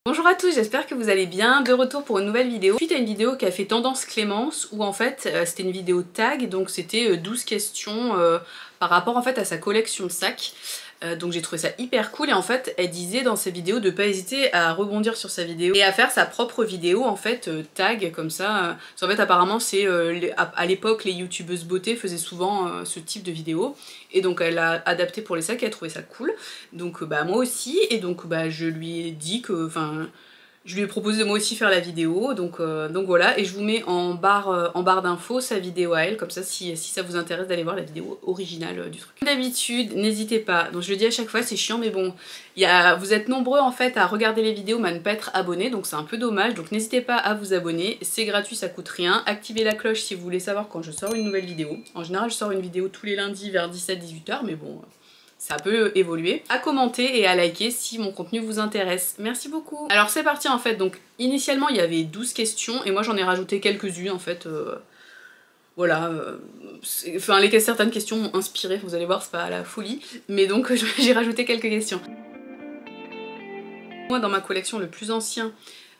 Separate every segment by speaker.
Speaker 1: Bonjour à tous, j'espère que vous allez bien, de retour pour une nouvelle vidéo. Suite à une vidéo qui a fait tendance Clémence, où en fait c'était une vidéo tag, donc c'était 12 questions par rapport en fait à sa collection de sacs. Donc j'ai trouvé ça hyper cool et en fait elle disait dans sa vidéo de pas hésiter à rebondir sur sa vidéo et à faire sa propre vidéo en fait tag comme ça. En fait apparemment c'est à l'époque les youtubeuses beauté faisaient souvent ce type de vidéo et donc elle a adapté pour les sacs et elle a trouvé ça cool. Donc bah moi aussi et donc bah je lui ai dit que je lui ai proposé de moi aussi faire la vidéo, donc voilà, et je vous mets en barre d'infos sa vidéo à elle, comme ça si ça vous intéresse d'aller voir la vidéo originale du truc. Comme d'habitude, n'hésitez pas, donc je le dis à chaque fois, c'est chiant mais bon, vous êtes nombreux en fait à regarder les vidéos mais à ne pas être abonnés, donc c'est un peu dommage, donc n'hésitez pas à vous abonner, c'est gratuit, ça coûte rien, activez la cloche si vous voulez savoir quand je sors une nouvelle vidéo. En général je sors une vidéo tous les lundis vers 17-18 h, mais bon... ça peut évoluer, à commenter et à liker si mon contenu vous intéresse. Merci beaucoup. Alors c'est parti en fait, donc initialement il y avait 12 questions et moi j'en ai rajouté quelques-unes en fait, voilà, certaines questions m'ont inspiré, vous allez voir c'est pas la folie, mais donc j'ai rajouté quelques questions. Moi dans ma collection le plus ancien,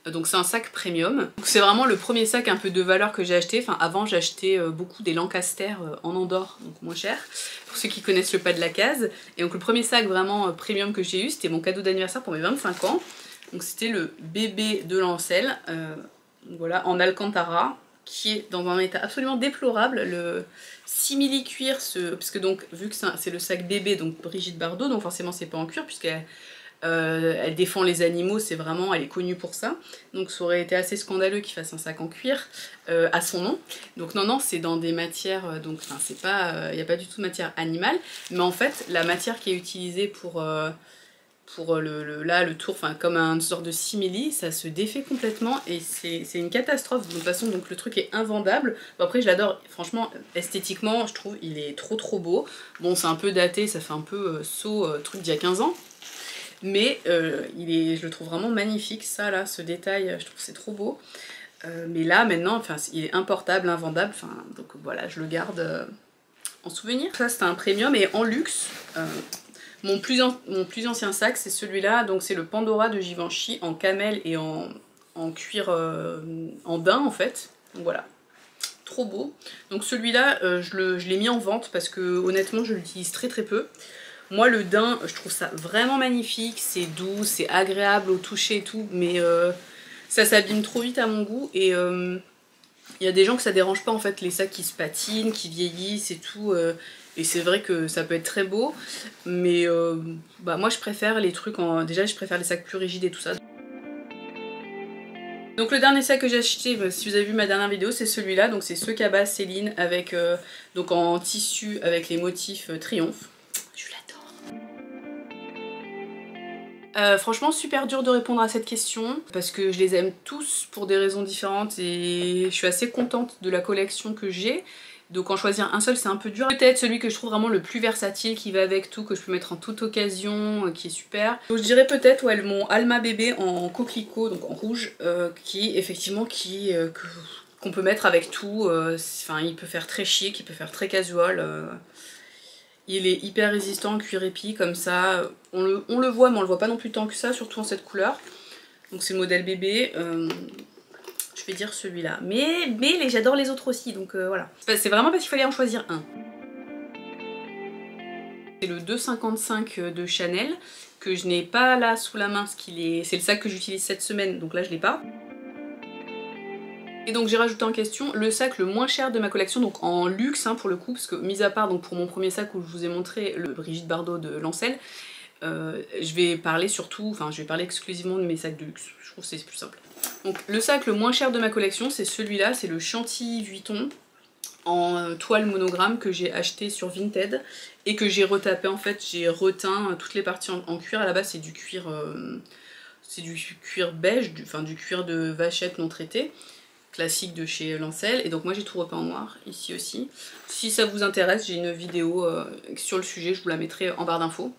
Speaker 1: donc c'est un sac premium, c'est vraiment le premier sac un peu de valeur que j'ai acheté, enfin avant j'achetais beaucoup des Lancaster en Andorre, donc moins cher, pour ceux qui connaissent le pas de la case, et donc le premier sac vraiment premium que j'ai eu, c'était mon cadeau d'anniversaire pour mes 25 ans, donc c'était le bébé de Lancel, voilà, en Alcantara, qui est dans un état absolument déplorable, le simili cuir, parce que donc vu que c'est le sac bébé, donc Brigitte Bardot, donc forcément c'est pas en cuir puisqu'elle elle défend les animaux, c'est vraiment, elle est connue pour ça, donc ça aurait été assez scandaleux qu'il fasse un sac en cuir à son nom. Donc non, c'est dans des matières, donc enfin c'est pas, il n'y a pas du tout de matière animale, mais en fait la matière qui est utilisée pour le tour, enfin comme un sorte de simili, ça se défait complètement et c'est une catastrophe. De toute façon donc le truc est invendable. Bon, après je l'adore, franchement esthétiquement je trouve il est trop beau. Bon c'est un peu daté, ça fait un peu truc d'il y a 15 ans. Mais je le trouve vraiment magnifique, ça là, ce détail, je trouve que c'est trop beau. Mais là maintenant, il est importable, invendable, donc voilà, je le garde en souvenir. Ça c'est un premium et en luxe. Mon plus ancien sac c'est celui-là, donc c'est le Pandora de Givenchy en camel et en cuir en daim en fait. Donc voilà, trop beau. Donc celui-là, je l'ai mis en vente parce que honnêtement je l'utilise très peu. Moi le daim, je trouve ça vraiment magnifique, c'est doux, c'est agréable au toucher et tout, mais ça s'abîme trop vite à mon goût et il y a des gens que ça dérange pas en fait, les sacs qui se patinent, qui vieillissent et tout, et c'est vrai que ça peut être très beau, mais bah moi je préfère les trucs déjà je préfère les sacs plus rigides et tout ça. Donc le dernier sac que j'ai acheté, si vous avez vu ma dernière vidéo, c'est celui-là, donc c'est ce cabas Céline avec donc en tissu avec les motifs Triomphe. Franchement super dur de répondre à cette question parce que je les aime tous pour des raisons différentes et je suis assez contente de la collection que j'ai, donc en choisir un seul c'est un peu dur. Peut-être celui que je trouve vraiment le plus versatile, qui va avec tout, que je peux mettre en toute occasion, qui est super. Donc je dirais peut-être mon Alma bébé en coquelicot, donc en rouge, qui effectivement qu'on peut mettre avec tout, il peut faire très chic, il peut faire très casual. Il est hyper résistant, cuir épi comme ça, on le voit mais on le voit pas non plus tant que ça, surtout en cette couleur. Donc c'est le modèle bébé, je vais dire celui-là. Mais j'adore les autres aussi, donc voilà. C'est vraiment parce qu'il fallait en choisir un. C'est le 2,55 de Chanel, que je n'ai pas là sous la main, c'est le sac que j'utilise cette semaine, donc là je l'ai pas. Et donc j'ai rajouté en question le sac le moins cher de ma collection, donc en luxe pour le coup, parce que mis à part donc pour mon premier sac où je vous ai montré le Brigitte Bardot de Lancel, je vais parler exclusivement de mes sacs de luxe, je trouve que c'est plus simple. Donc le sac le moins cher de ma collection c'est celui-là, c'est le Chantilly Vuitton en toile monogramme que j'ai acheté sur Vinted et que j'ai retapé en fait, j'ai reteint toutes les parties en cuir. À la base c'est du cuir beige, du cuir de vachette non traité, classique de chez Lancel, et donc moi j'ai tout repeint en noir, ici aussi. Si ça vous intéresse, j'ai une vidéo sur le sujet, je vous la mettrai en barre d'infos.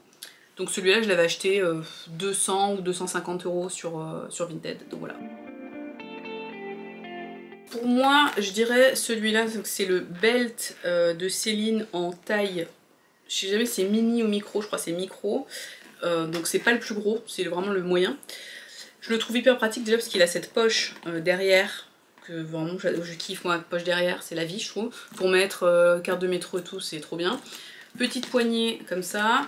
Speaker 1: Donc celui-là je l'avais acheté 200 ou 250 € sur Vinted, donc voilà. Pour moi, je dirais celui-là, c'est le belt de Céline en taille, je sais jamais si c'est mini ou micro, je crois que c'est micro, donc c'est pas le plus gros, c'est vraiment le moyen. Je le trouve hyper pratique déjà parce qu'il a cette poche derrière, que vraiment je kiffe moi, poche derrière, c'est la vie je trouve. Pour mettre carte de métro et tout, c'est trop bien. Petite poignée comme ça.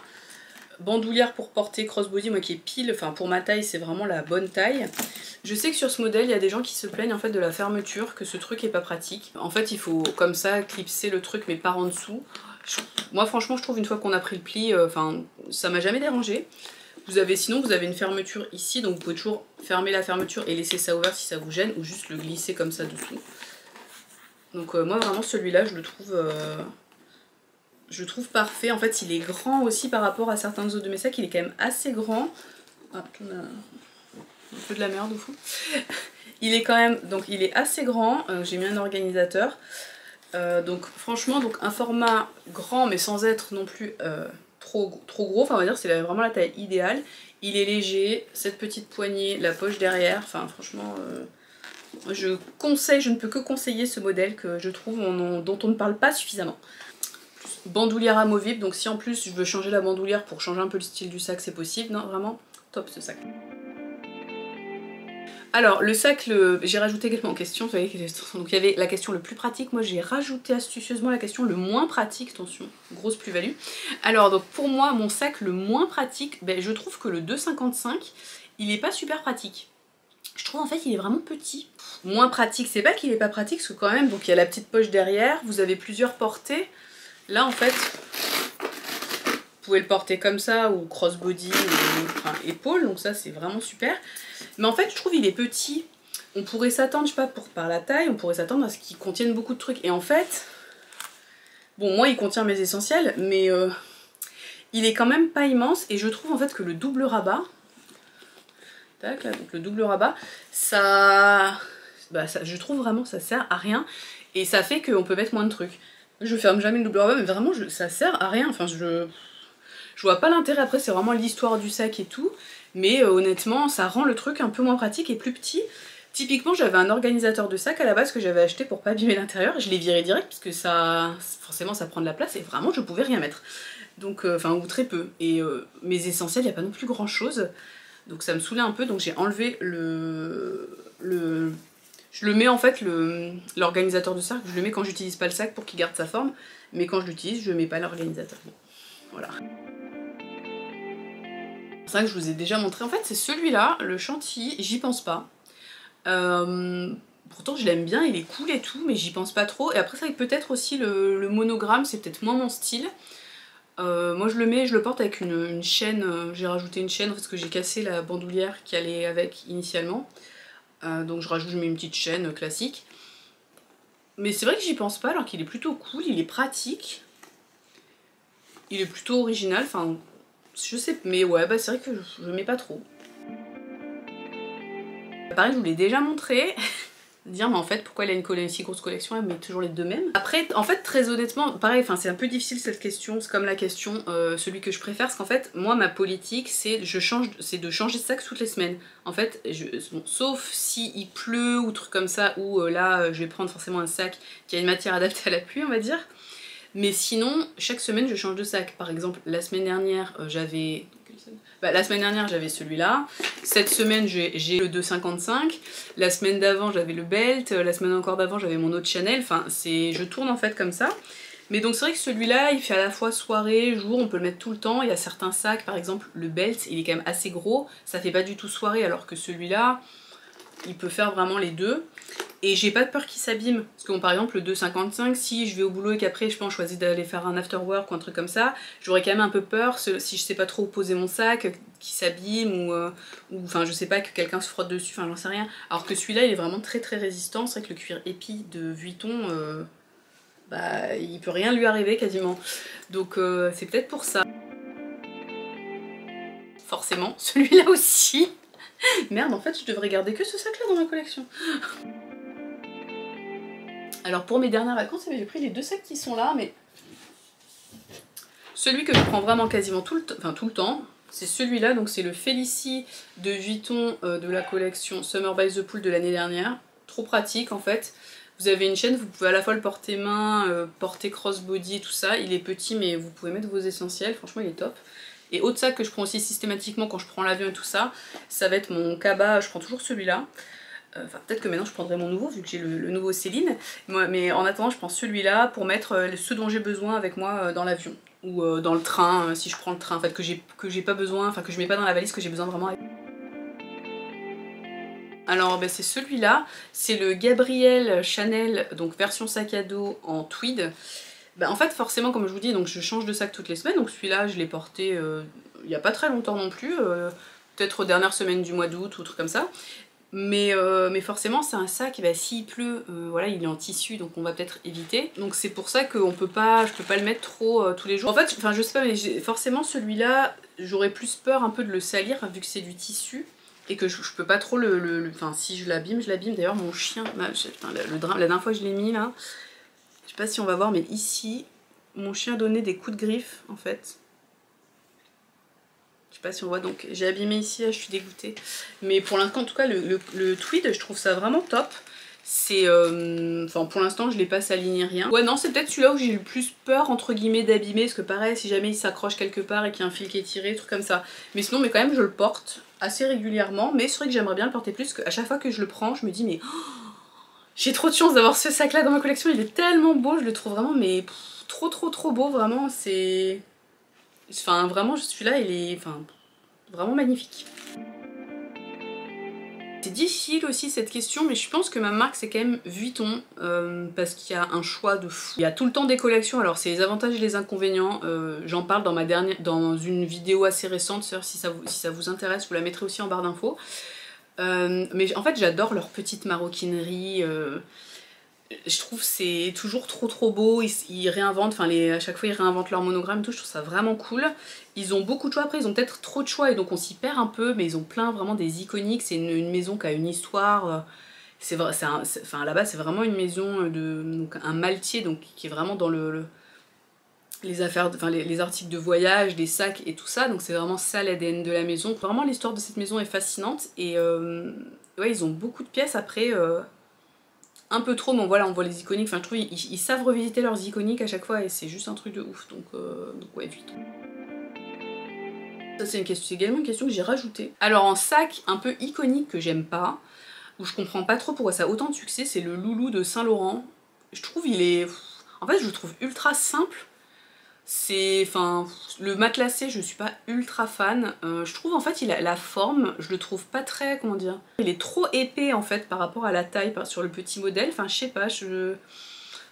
Speaker 1: Bandoulière pour porter crossbody, moi qui est pile, enfin pour ma taille c'est vraiment la bonne taille. Je sais que sur ce modèle il y a des gens qui se plaignent en fait de la fermeture, que ce truc est pas pratique. En fait il faut comme ça clipser le truc mais par en dessous. Moi franchement je trouve une fois qu'on a pris le pli, enfin ça m'a jamais dérangé. Sinon vous avez une fermeture ici, donc vous pouvez toujours fermer la fermeture et laisser ça ouvert si ça vous gêne, ou juste le glisser comme ça dessous. Donc moi vraiment celui-là je le trouve parfait. En fait il est grand aussi par rapport à certains autres de mes sacs, il est quand même assez grand. Ah, on a un peu de la merde au fond. Il est quand même, donc il est assez grand, j'ai mis un organisateur. Donc franchement donc un format grand mais sans être non plus trop gros, enfin on va dire c'est vraiment la taille idéale. Il est léger, cette petite poignée, la poche derrière, enfin franchement je ne peux que conseiller ce modèle que je trouve dont on ne parle pas suffisamment. Bandoulière amovible, donc si en plus je veux changer la bandoulière pour changer un peu le style du sac c'est possible, non vraiment top ce sac. Alors le sac, j'ai rajouté également en question, vous voyez, donc il y avait la question le plus pratique, moi j'ai rajouté astucieusement la question le moins pratique, attention, grosse plus-value. Alors donc pour moi mon sac le moins pratique, ben, je trouve que le 2,55 il est pas super pratique. Je trouve en fait il est vraiment petit. Moins pratique, c'est pas qu'il est pas pratique, parce que quand même, donc il y a la petite poche derrière, vous avez plusieurs portées. Là en fait, vous pouvez le porter comme ça, ou crossbody, ou enfin, épaule, donc ça c'est vraiment super. Mais en fait je trouve il est petit. On pourrait s'attendre, je sais pas, par la taille, on pourrait s'attendre à ce qu'il contienne beaucoup de trucs. Et en fait, bon moi il contient mes essentiels, mais il est quand même pas immense. Et je trouve en fait que le double rabat, tac là, donc le double rabat, ça, je trouve vraiment ça sert à rien. Et ça fait qu'on peut mettre moins de trucs. Je ferme jamais le double rabat, mais vraiment ça sert à rien. Enfin je vois pas l'intérêt, après c'est vraiment l'histoire du sac et tout. Mais honnêtement ça rend le truc un peu moins pratique et plus petit. Typiquement j'avais un organisateur de sac à la base que j'avais acheté pour pas abîmer l'intérieur. Je l'ai viré direct parce que ça, forcément ça prend de la place et vraiment je pouvais rien mettre. Donc, enfin ou très peu. Et mes essentiels il n'y a pas non plus grand chose. Donc ça me saoulait un peu, donc j'ai enlevé je le mets en fait, l'organisateur de sac, je le mets quand j'utilise pas le sac pour qu'il garde sa forme, mais quand je l'utilise, je mets pas l'organisateur. Bon, voilà. C'est ça que je vous ai déjà montré. En fait, c'est celui-là, le Chantilly, j'y pense pas. Pourtant, je l'aime bien, il est cool et tout, mais j'y pense pas trop. Et après, ça peut-être aussi le monogramme, c'est peut-être moins mon style. Moi je le porte avec une chaîne, j'ai rajouté une chaîne parce que j'ai cassé la bandoulière qui allait avec initialement. Donc je mets une petite chaîne classique. Mais c'est vrai que j'y pense pas alors qu'il est plutôt cool, il est pratique. Il est plutôt original, enfin je sais, mais ouais bah c'est vrai que je mets pas trop. Pareil je vous l'ai déjà montré. Dire mais en fait pourquoi elle a une si grosse collection, elle met toujours les deux mêmes. Après en fait très honnêtement pareil, enfin c'est un peu difficile cette question, c'est comme la question celui que je préfère, parce qu'en fait moi ma politique c'est de changer de sac toutes les semaines. En fait bon, sauf si il pleut ou truc comme ça où là je vais prendre forcément un sac qui a une matière adaptée à la pluie on va dire. Mais sinon chaque semaine je change de sac. Par exemple la semaine dernière j'avais celui-là, cette semaine j'ai le 2,55, la semaine d'avant j'avais le belt, la semaine encore d'avant j'avais mon autre Chanel, enfin je tourne en fait comme ça. Mais donc c'est vrai que celui-là il fait à la fois soirée, jour, on peut le mettre tout le temps. Il y a certains sacs, par exemple le belt il est quand même assez gros, ça fait pas du tout soirée, alors que celui-là il peut faire vraiment les deux. Et j'ai pas peur qu'il s'abîme, parce que bon, par exemple le 2,55, si je vais au boulot et qu'après je choisis d'aller faire un after work ou un truc comme ça, j'aurais quand même un peu peur si je sais pas trop où poser mon sac, qu'il s'abîme ou enfin je sais pas, que quelqu'un se frotte dessus, enfin j'en sais rien. Alors que celui-là il est vraiment très résistant, c'est vrai que le cuir épi de Vuitton, bah il peut rien lui arriver quasiment. Donc c'est peut-être pour ça. Forcément, celui-là aussi. Merde, en fait je devrais garder que ce sac-là dans ma collection. Alors pour mes dernières vacances, j'ai pris les deux sacs qui sont là, mais celui que je prends vraiment quasiment tout le temps, c'est celui-là, donc c'est le Félicie de Vuitton de la collection Summer by the Pool de l'année dernière. Trop pratique en fait. Vous avez une chaîne, vous pouvez à la fois le porter main, porter crossbody et tout ça. Il est petit mais vous pouvez mettre vos essentiels, franchement il est top. Et autre sac que je prends aussi systématiquement quand je prends l'avion et tout ça, ça va être mon Kaba, je prends toujours celui-là. Enfin peut-être que maintenant je prendrai mon nouveau vu que j'ai le nouveau Céline. Mais en attendant je prends celui-là pour mettre ce dont j'ai besoin avec moi dans l'avion. Ou dans le train, si je prends le train en fait, que j'ai pas besoin, enfin que je mets pas dans la valise, que j'ai besoin vraiment avec. Alors ben, c'est celui-là, c'est le Gabrielle Chanel, donc version sac à dos en tweed. Ben, en fait forcément comme je vous dis, donc je change de sac toutes les semaines, donc celui-là je l'ai porté il y a pas très longtemps non plus, peut-être aux dernières semaines du mois d'août ou truc comme ça. Mais forcément c'est un sac, bah, s'il pleut, voilà, il est en tissu donc on va peut-être éviter. Donc c'est pour ça que je peux pas le mettre trop tous les jours. En fait, enfin je sais pas, mais forcément celui-la, j'aurais plus peur un peu de le salir vu que c'est du tissu. Et que je peux pas trop enfin si je l'abîme, je l'abîme. D'ailleurs mon chien, putain, la dernière fois que je l'ai mis là, je sais pas si on va voir mais ici, mon chien donnait des coups de griffe en fait. Je sais pas si on voit, donc j'ai abîmé ici, là, je suis dégoûtée. Mais pour l'instant, en tout cas, le tweed, je trouve ça vraiment top. C'est... Enfin, pour l'instant, je l'ai pas sali ni rien. Ouais, non, c'est peut-être celui-là où j'ai eu le plus peur, entre guillemets, d'abîmer. Parce que pareil, si jamais il s'accroche quelque part et qu'il y a un fil qui est tiré, truc comme ça. Mais sinon, mais quand même, je le porte assez régulièrement. Mais c'est vrai que j'aimerais bien le porter plus, parce qu'à chaque fois que je le prends, je me dis, mais... Oh, j'ai trop de chance d'avoir ce sac-là dans ma collection. Il est tellement beau, je le trouve vraiment, mais... trop beau, vraiment. C'est... Enfin, vraiment, celui-là, il est... Enfin... Vraiment magnifique. C'est difficile aussi cette question, mais je pense que ma marque c'est quand même Vuitton, parce qu'il y a un choix de fou. Il y a tout le temps des collections, alors c'est les avantages et les inconvénients, j'en parle dans une vidéo assez récente, si ça vous intéresse, je vous la mettrai aussi en barre d'infos. Mais en fait j'adore leur petite maroquinerie, je trouve c'est toujours trop beau, ils réinventent, enfin à chaque fois ils réinventent leur monogramme et tout, je trouve ça vraiment cool. Ils ont beaucoup de choix, après ils ont peut-être trop de choix et donc on s'y perd un peu, mais ils ont plein vraiment des iconiques, c'est une maison qui a une histoire, c'est vrai, enfin là-bas c'est vraiment une maison donc un maltier, donc qui est vraiment dans les affaires, enfin les articles de voyage, des sacs et tout ça, donc c'est vraiment ça l'ADN de la maison. Vraiment l'histoire de cette maison est fascinante et ouais ils ont beaucoup de pièces après. Un peu trop, mais voilà, on voit les iconiques, enfin je trouve ils savent revisiter leurs iconiques à chaque fois et c'est juste un truc de ouf, donc ouais, Vuitton. Ça c'est également une question que j'ai rajoutée. Alors en sac un peu iconique que j'aime pas, où je comprends pas trop pourquoi ça a autant de succès, c'est le Loulou de Saint Laurent. Je trouve il est... En fait je le trouve ultra simple. C'est... Enfin... Le matelassé je suis pas ultra fan. Je trouve en fait il a la forme, je le trouve pas très... Comment dire? Il est trop épais en fait par rapport à la taille sur le petit modèle. Enfin je sais pas,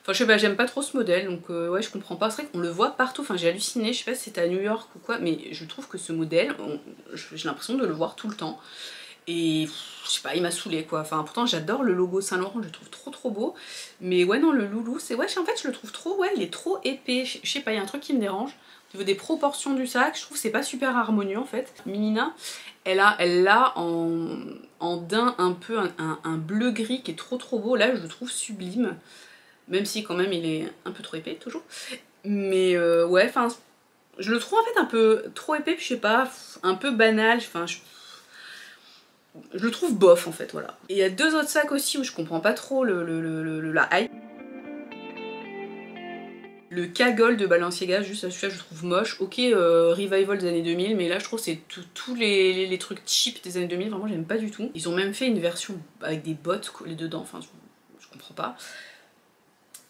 Speaker 1: Enfin je sais pas, j'aime pas trop ce modèle, donc ouais je comprends pas. C'est vrai qu'on le voit partout, enfin j'ai halluciné, je sais pas si c'était à New York ou quoi, mais je trouve que ce modèle, j'ai l'impression de le voir tout le temps. Et je sais pas, il m'a saoulé quoi. Enfin pourtant j'adore le logo Saint Laurent, je le trouve trop beau. Mais ouais non le loulou, c'est ouais en fait je le trouve trop, ouais il est trop épais. Je sais pas, il y a un truc qui me dérange. Au niveau des proportions du sac, je trouve que c'est pas super harmonieux en fait. Minina, elle l'a en daim un peu, un bleu gris qui est trop beau. Là je le trouve sublime. Même si quand même il est un peu trop épais toujours. Mais ouais, enfin je le trouve en fait un peu trop épais, puis je sais pas, un peu banal. Enfin je le trouve bof en fait, voilà. Et il y a deux autres sacs aussi où je comprends pas trop la hype. Le Kagol de Balenciaga, juste celui-là je le trouve moche. Ok, revival des années 2000, mais là je trouve que c'est tous les trucs cheap des années 2000, vraiment j'aime pas du tout. Ils ont même fait une version avec des bottes collées dedans, enfin je comprends pas.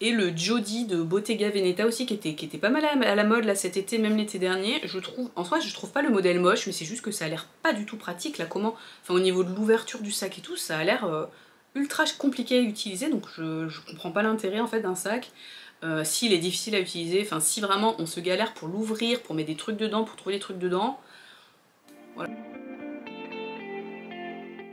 Speaker 1: Et le Jody de Bottega Veneta aussi qui était pas mal à la mode là cet été, même l'été dernier. Je trouve, en soi je trouve pas le modèle moche, mais c'est juste que ça a l'air pas du tout pratique là, comment, enfin au niveau de l'ouverture du sac et tout, ça a l'air ultra compliqué à utiliser, donc je comprends pas l'intérêt en fait d'un sac. S'il est difficile à utiliser, enfin si vraiment on se galère pour l'ouvrir, pour mettre des trucs dedans, pour trouver des trucs dedans, voilà.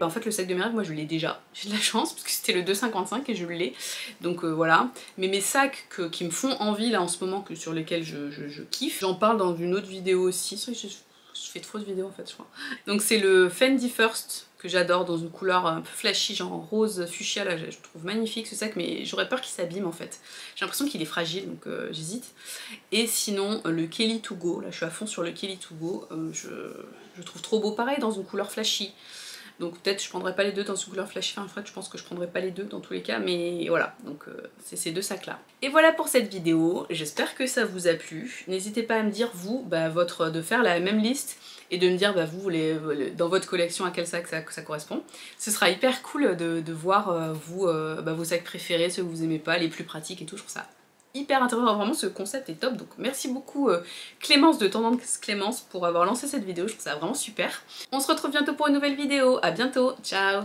Speaker 1: En fait le sac de mes rêves moi je l'ai déjà, j'ai de la chance parce que c'était le 2,55 et je l'ai, donc voilà. Mais mes sacs qui me font envie là en ce moment, sur lesquels je kiffe, j'en parle dans une autre vidéo aussi, je fais de fausses vidéos en fait je crois. Donc c'est le Fendi First que j'adore dans une couleur un peu flashy, genre rose fuchsia, là je trouve magnifique ce sac, mais j'aurais peur qu'il s'abîme en fait. J'ai l'impression qu'il est fragile donc j'hésite. Et sinon le Kelly To Go, là je suis à fond sur le Kelly To Go, je trouve trop beau, pareil dans une couleur flashy. Donc peut-être je prendrai pas les deux dans ce couleur flashy, enfin en fait je pense que je prendrai pas les deux dans tous les cas, mais voilà, donc c'est ces deux sacs là. Et voilà pour cette vidéo, j'espère que ça vous a plu. N'hésitez pas à me dire vous, de faire la même liste et de me dire vous, dans votre collection à quel sac ça correspond. Ce sera hyper cool de voir vos sacs préférés, ceux que vous aimez pas, les plus pratiques et tout, je trouve ça hyper intéressant, vraiment ce concept est top, donc merci beaucoup Clémence de Tendance Clémence pour avoir lancé cette vidéo, je trouve ça vraiment super. On se retrouve bientôt pour une nouvelle vidéo, à bientôt, ciao.